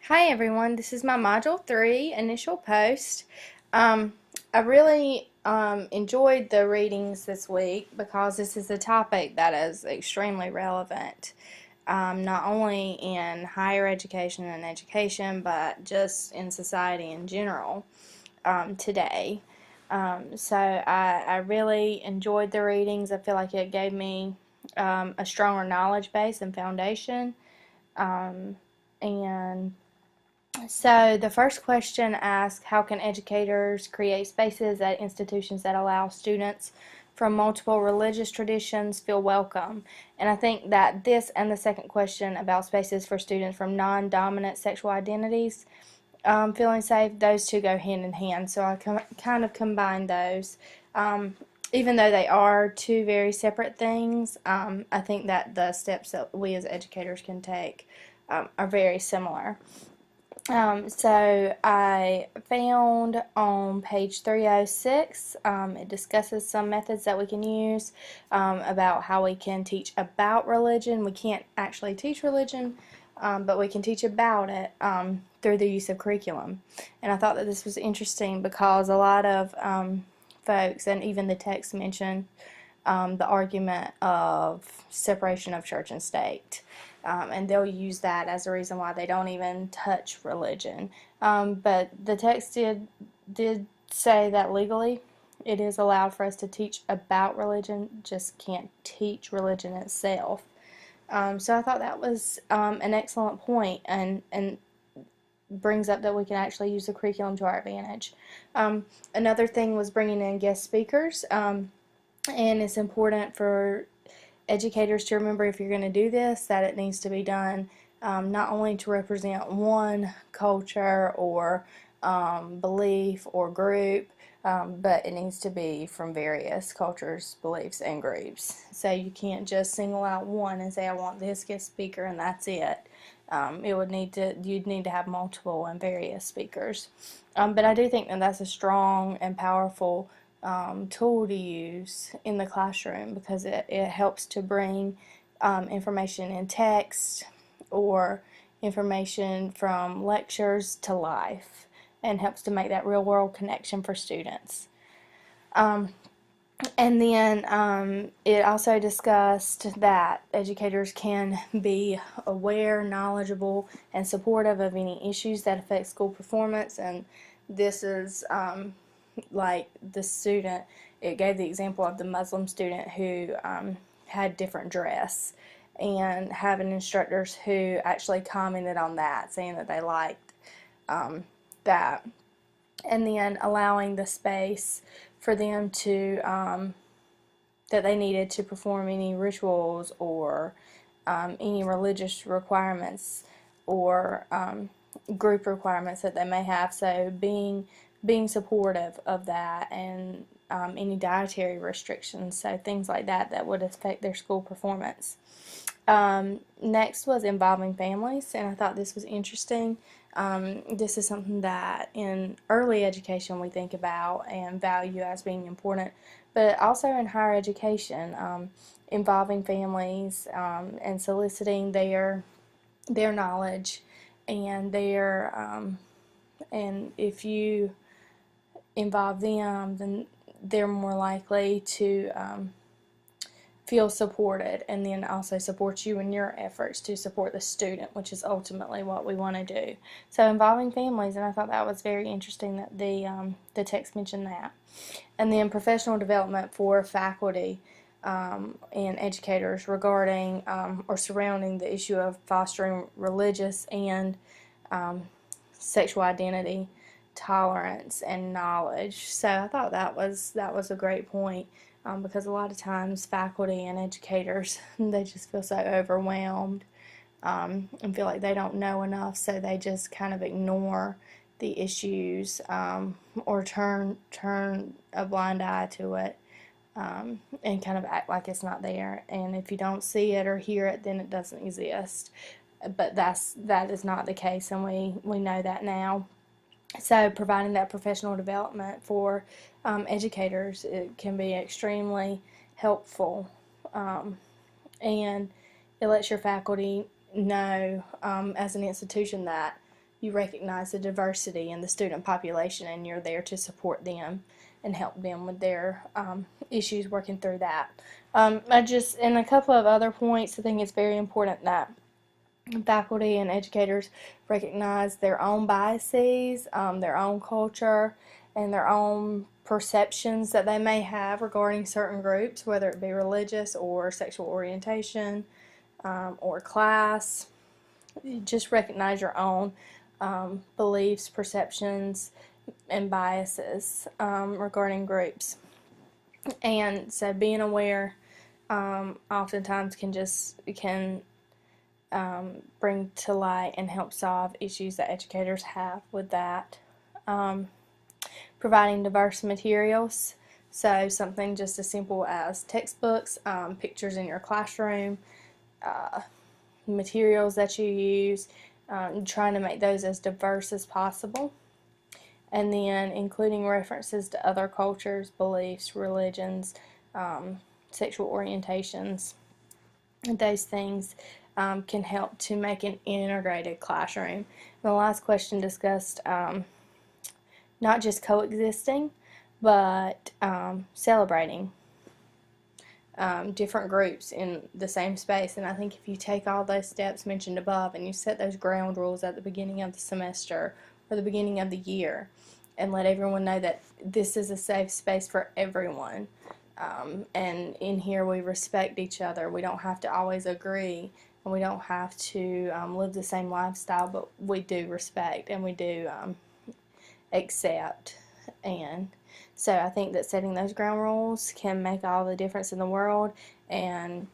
Hi everyone, this is my Module 3 initial post. I really enjoyed the readings this week because this is a topic that is extremely relevant, not only in higher education and education, but just in society in general today. So I really enjoyed the readings. I feel like it gave me a stronger knowledge base and foundation. Um, and so the first question asks, how can educators create spaces at institutions that allow students from multiple religious traditions feel welcome? And I think that this and the second question about spaces for students from non-dominant sexual identities feeling safe, those two go hand in hand. So I kind of combine those. Even though they are two very separate things, I think that the steps that we as educators can take are very similar. So I found on page 306, it discusses some methods that we can use about how we can teach about religion. We can't actually teach religion, but we can teach about it through the use of curriculum. And I thought that this was interesting because a lot of folks, and even the text mentioned the argument of separation of church and state. And they'll use that as a reason why they don't even touch religion. But the text did say that legally it is allowed for us to teach about religion, just can't teach religion itself. So I thought that was an excellent point, and brings up that we can actually use the curriculum to our advantage. Another thing was bringing in guest speakers, and it's important for educators to remember, if you're going to do this, that it needs to be done not only to represent one culture or belief or group, but it needs to be from various cultures, beliefs, and groups. So you can't just single out one and say, I want this guest speaker and that's it. You'd need to have multiple and various speakers. But I do think that that's a strong and powerful tool to use in the classroom, because it helps to bring information in text or information from lectures to life, and helps to make that real world connection for students. And then it also discussed that educators can be aware, knowledgeable, and supportive of any issues that affect school performance. And this is like the student, it gave the example of the Muslim student who had different dress, and having instructors who actually commented on that, saying that they liked that, and then allowing the space for them to that they needed to perform any rituals or any religious requirements or group requirements that they may have. So being supportive of that, and any dietary restrictions, so things like that that would affect their school performance. Next was involving families, and I thought this was interesting. This is something that in early education we think about and value as being important, but also in higher education, involving families and soliciting their knowledge and and if you involve them, then they're more likely to feel supported, and then also support you in your efforts to support the student, which is ultimately what we want to do. So involving families, and I thought that was very interesting that the text mentioned that. And then professional development for faculty and educators regarding or surrounding the issue of fostering religious and sexual identity, tolerance, and knowledge. So I thought that was a great point, because a lot of times faculty and educators, they just feel so overwhelmed and feel like they don't know enough, so they just kind of ignore the issues or turn a blind eye to it, and kind of act like it's not there. And if you don't see it or hear it, then it doesn't exist. But that is not the case, and we know that now. So providing that professional development for educators, it can be extremely helpful, and it lets your faculty know as an institution that you recognize the diversity in the student population, and you're there to support them and help them with their issues working through that. And a couple of other points, I think it's very important that faculty and educators recognize their own biases, their own culture, and their own perceptions that they may have regarding certain groups, whether it be religious or sexual orientation or class. You just recognize your own beliefs, perceptions, and biases regarding groups. And so being aware oftentimes can bring to light and help solve issues that educators have with that. Providing diverse materials, so something just as simple as textbooks, pictures in your classroom, materials that you use, trying to make those as diverse as possible. And then including references to other cultures, beliefs, religions, sexual orientations. Those things can help to make an integrated classroom. And the last question discussed not just coexisting, but celebrating different groups in the same space. And I think if you take all those steps mentioned above and you set those ground rules at the beginning of the semester or the beginning of the year and let everyone know that this is a safe space for everyone, and in here we respect each other. We don't have to always agree, and we don't have to live the same lifestyle, but we do respect and we do accept. And so I think that setting those ground rules can make all the difference in the world, and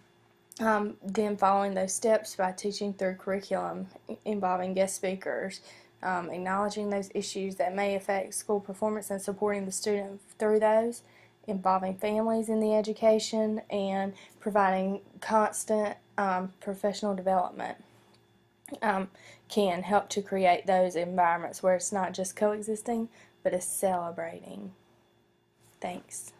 then following those steps by teaching through curriculum involving guest speakers, acknowledging those issues that may affect school performance and supporting the student through those, involving families in the education, and providing constant professional development can help to create those environments where it's not just coexisting, but it's celebrating. Thanks.